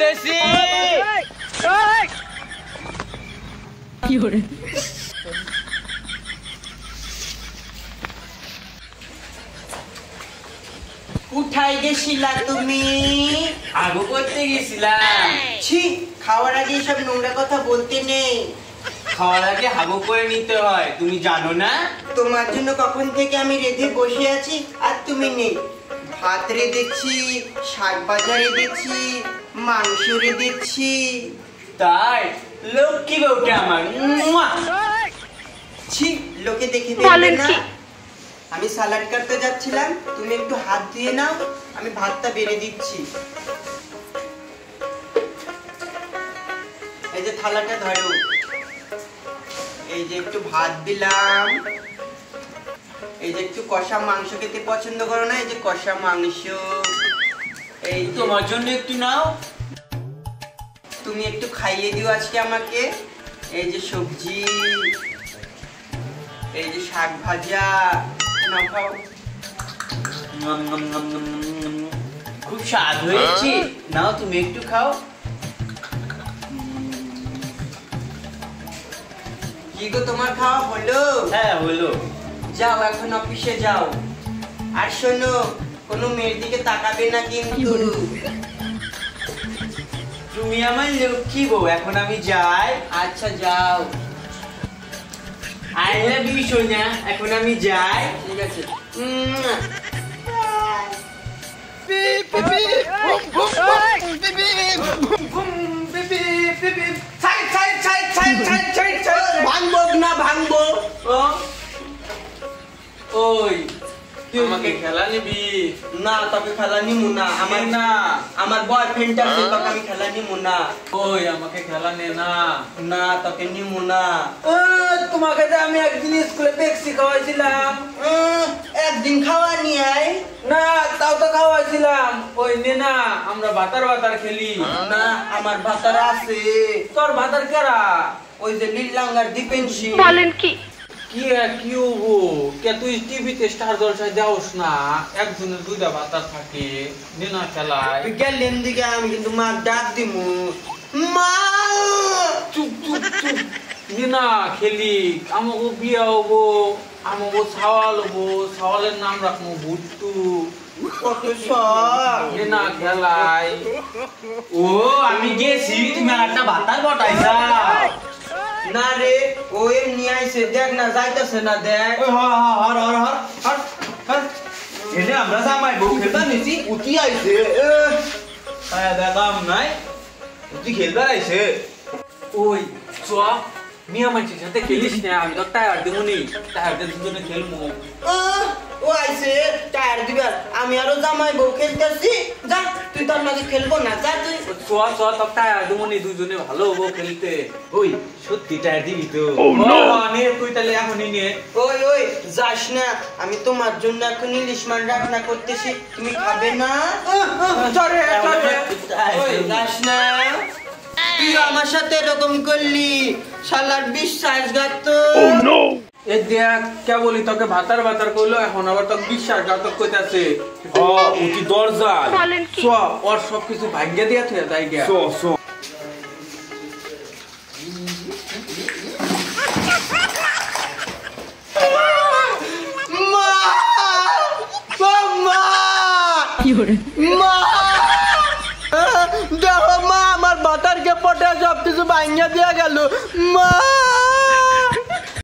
আসতেছি। কি করে কোথায় গেছিলা তুমি? আগু করতে গেছিলাম। ছি, খাওয়ার আগে সব নোংরা কথা বলতে নেই। খাওয়ার আগে হাগু করে নিতে হয়, তুমি জানো না? তোমার জন্য কখন থেকে আমি রেঁধে বসে আছি আর তুমি নেই। ভাত রেঁধেছি, শাক ভাজা রেঁধেছি, মাংস রেঁধেছি। তাই লক্ষ্মী বউটা আমার। ছি, লোকে দেখে ফেলবে না। আমি সালাড কাটতে যাচ্ছিলাম, তুমি একটু হাত দিয়ে নাও, আমি ভাতটা বেড়ে দিচ্ছি। এই যে থালাটা ধরো, এই যে একটু ভাত দিলাম, এই যে একটু কষা মাংস খেতে পছন্দ করো না, এই যে কষা মাংস, এই তোমার জন্য একটু নাও। তুমি একটু খাইয়ে দিও আজকে আমাকে। এই যে সবজি, এই যে শাক ভাজা, নাও খাও। খুব স্বাদ হয়েছে, নাও তুমি একটু খাও। কি গো, তোমার খাওয়া হলো? হ্যাঁ হলো। যাও এখন অফিসে যাও। আর শোনো, কোনো মেয়ের দিকে তাকাবে না কিন্তু। তুমি আমার লক্ষ্মী বউ, এখন আমি যাই। আচ্ছা যাও। আই লাভ ইউ সোনা, এখন আমি যাই। ঠিক আছে। ভাঙবো না ভাঙবো। ওই তুই আমাকে খেলা নিবি না, তবে খেলা নিমু না। আমার না? আমার বয়ফ্রেন্ড আছে, তোকে আমি খেলা নিমু না। ওই আমাকে খেলা নে না। না, তোকে নিমু না। তোমাকে যে আমি একদিন স্কুলে পেপসি খাওয়াইছিলাম। একদিন খাওয়া নিয়ে আয়। না, তাও তো খাওয়াইছিলাম। ওই নে না, আমরা ভাতার ভাতার খেলি। না, আমার ভাতারা আছে। তোর ভাতার কেরা? ওই যে লীলাঙ্গার দীপেনসি। বলেন কি কি কি হবো? কে তুই টিভিতে স্টার জলসায় যাওস না? একজনের দুইটা ভাতার থাকে, নে না খেলায়। তুই গেলেন দিকে আমি কিন্তু মা ডাক দিমু। মা, চুপ চুপ চুপ, নে না খেলি। আমাকে বিয়ে হবো, আমাকে সাওয়াল হবো, সাওয়ালের নাম রাখবো ভুট্টু। কত শখ। নে না খেলাই। ও আমি গেছি, তুমি একটা ভাতার বটাইছা। না রে, ও এমনি আইছে, দেখ না যাইতেছে না, দেখ। এনে আমরা জামাই বউ খেলবা নিছি, উঠি আইছে। দেখাম নাই, উঠি খেলবা আইছে। ওই চ মিয়া মানুষের সাথে খেলিস না, আমি তো টায়ার দেবো নি, টায়ার দিয়ে দুজনে খেলবো। ও আইছে টায়ার দিবার, আমি আরো জামাই বউ খেলতেছি। যা, তুই তোর নাকি খেলবো না, যা তুই। চ চ তো টায়ার দেবো নি, দুজনে ভালো হবো খেলতে। ওই সত্যি টায়ার দিবি তো? নে তুই তাহলে এখনই নে। ওই ওই যাস না, আমি তোমার জন্য এখন ইলিশ মাছ রান্না করতেছি, তুমি খাবে না? চলে ওই যাস না, তুই আমার সাথে এরকম করলি, শালার বিশ্বাসঘাত। এ দেখ কে বলি তোকে ভাতার ভাতার কইলো, এখন আবার তোকে বিশ্বাসঘাতক কইতাছে। উঠি দরজাল বলেন কি চ ওর সবকিছু ভাগ্যে দিয়া থুয়া যাই গিয়া। সো সো মা, মা, কি করে মা, দেখো মা, আমার বাতারকে পটে সবকিছু ভাঙিয়ে দিয়া গেল। মা।